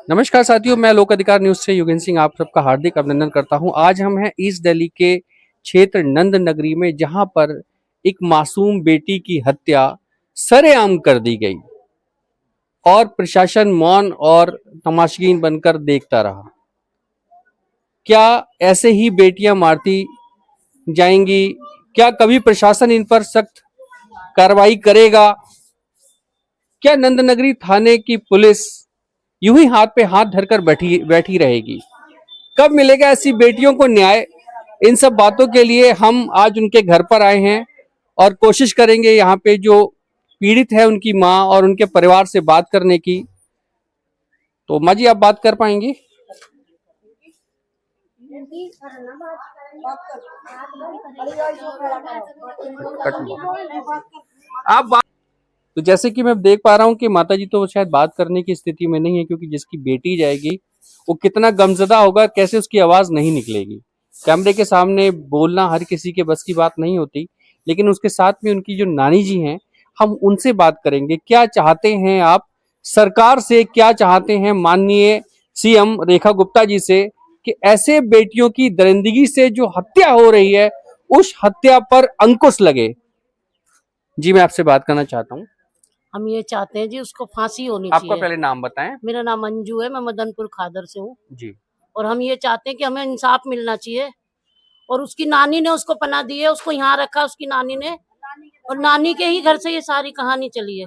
नमस्कार साथियों, मैं लोक अधिकार न्यूज से युगेंद्र सिंह आप सबका हार्दिक अभिनंदन करता हूं। आज हम हैं ईस्ट दिल्ली के क्षेत्र नंद नगरी में, जहां पर एक मासूम बेटी की हत्या सरेआम कर दी गई और प्रशासन मौन और तमाशगीन बनकर देखता रहा। क्या ऐसे ही बेटियां मारती जाएंगी? क्या कभी प्रशासन इन पर सख्त कार्रवाई करेगा? क्या नंद नगरी थाने की पुलिस यूं ही हाथ पे हाथ धरकर बैठी बैठी रहेगी? कब मिलेगा ऐसी बेटियों को न्याय? इन सब बातों के लिए हम आज उनके घर पर आए हैं और कोशिश करेंगे यहाँ पे जो पीड़ित है उनकी माँ और उनके परिवार से बात करने की। तो माँ जी, आप बात कर पाएंगी? आप बात। तो जैसे कि मैं देख पा रहा हूँ कि माता जी तो शायद बात करने की स्थिति में नहीं है, क्योंकि जिसकी बेटी जाएगी वो कितना गमजदा होगा, कैसे उसकी आवाज नहीं निकलेगी। कैमरे के सामने बोलना हर किसी के बस की बात नहीं होती, लेकिन उसके साथ में उनकी जो नानी जी हैं, हम उनसे बात करेंगे। क्या चाहते हैं आप सरकार से, क्या चाहते हैं माननीय सीएम रेखा गुप्ता जी से कि ऐसे बेटियों की दरिंदगी से जो हत्या हो रही है उस हत्या पर अंकुश लगे। जी, मैं आपसे बात करना चाहता हूँ। हम ये चाहते हैं जी उसको फांसी होनी आपका चाहिए। पहले नाम बताएं। मेरा नाम मंजू है, मैं मदनपुर खादर से हूँ जी। और हम ये चाहते हैं कि हमें इंसाफ मिलना चाहिए। और उसकी नानी ने उसको पनाह दी है, उसको यहाँ रखा उसकी नानी ने, और नानी के ही घर से ये सारी कहानी चली है।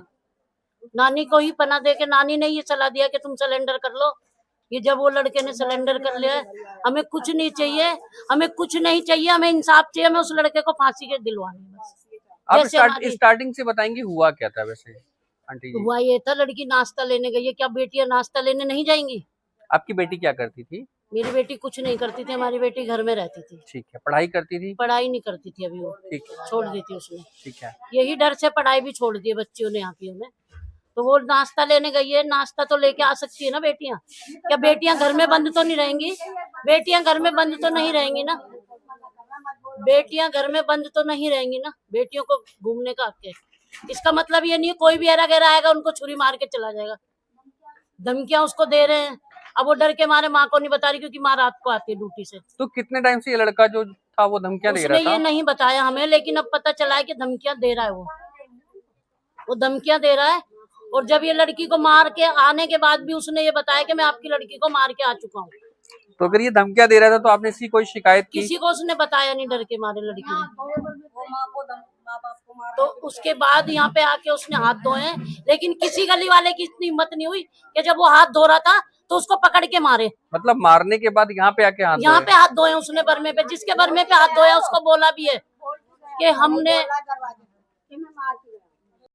नानी को ही पनाह दे के नानी ने ये सलाह दिया कि तुम सरेंडर कर लो। ये जब वो लड़के ने सरेंडर कर लिया, हमें कुछ नहीं चाहिए, हमें कुछ नहीं चाहिए, हमें इंसाफ चाहिए, हमें उस लड़के को फांसी के दिलवानी है बस। आप स्टार्टिंग से बताएंगे हुआ क्या था वैसे आंटी जी? हुआ ये था, लड़की नाश्ता लेने गई है। क्या बेटियां नाश्ता लेने नहीं जाएंगी? आपकी बेटी क्या करती थी? मेरी बेटी कुछ नहीं करती थी, हमारी बेटी घर में रहती थी। ठीक है। पढ़ाई करती थी? पढ़ाई नहीं करती थी अभी वो, ठीक है। छोड़ दी थी उसने। ठीक है। यही डर से पढ़ाई भी छोड़ दी है बच्चियों ने, यहाँ की में। तो वो नाश्ता लेने गई है, नाश्ता तो लेके आ सकती है ना बेटियां। क्या बेटियां घर में बंद तो नहीं रहेंगी? बेटियां घर में बंद तो नहीं रहेंगी ना, बेटियां घर में बंद तो नहीं रहेंगी ना, बेटियों को घूमने का हक है। इसका मतलब ये नहीं है कोई भी ऐरा गैरा आएगा उनको छुरी मार के चला जाएगा। धमकियां उसको दे रहे हैं, अब वो डर के मारे माँ को नहीं बता रही, क्योंकि माँ रात को आती है ड्यूटी से। तो कितने टाइम से ये लड़का जो था वो धमकियां दे रहा था? उसने ये नहीं बताया हमें, लेकिन अब पता चला है कि धमकियां दे रहा है वो धमकियां दे रहा है। और जब ये लड़की को मार के आने के बाद भी उसने ये बताया कि मैं आपकी लड़की को मार के आ चुका हूँ। तो अगर ये धमकियां दे रहा था तो आपने इसकी कोई शिकायत की? किसी को उसने बताया नहीं, डर के मारे लड़की ने। तो उसके बाद यहाँ पे आके उसने हाथ धोए हैं, लेकिन किसी गली वाले की इतनी हिम्मत नहीं हुई कि जब वो हाथ धो रहा था तो उसको पकड़ के मारे। मतलब मारने के बाद यहाँ पे आके हाथ यहाँ पे हाथ धोए उसने बरमे पे, जिसके बरमे पे हाथ धोया उसको बोला भी है कि हमने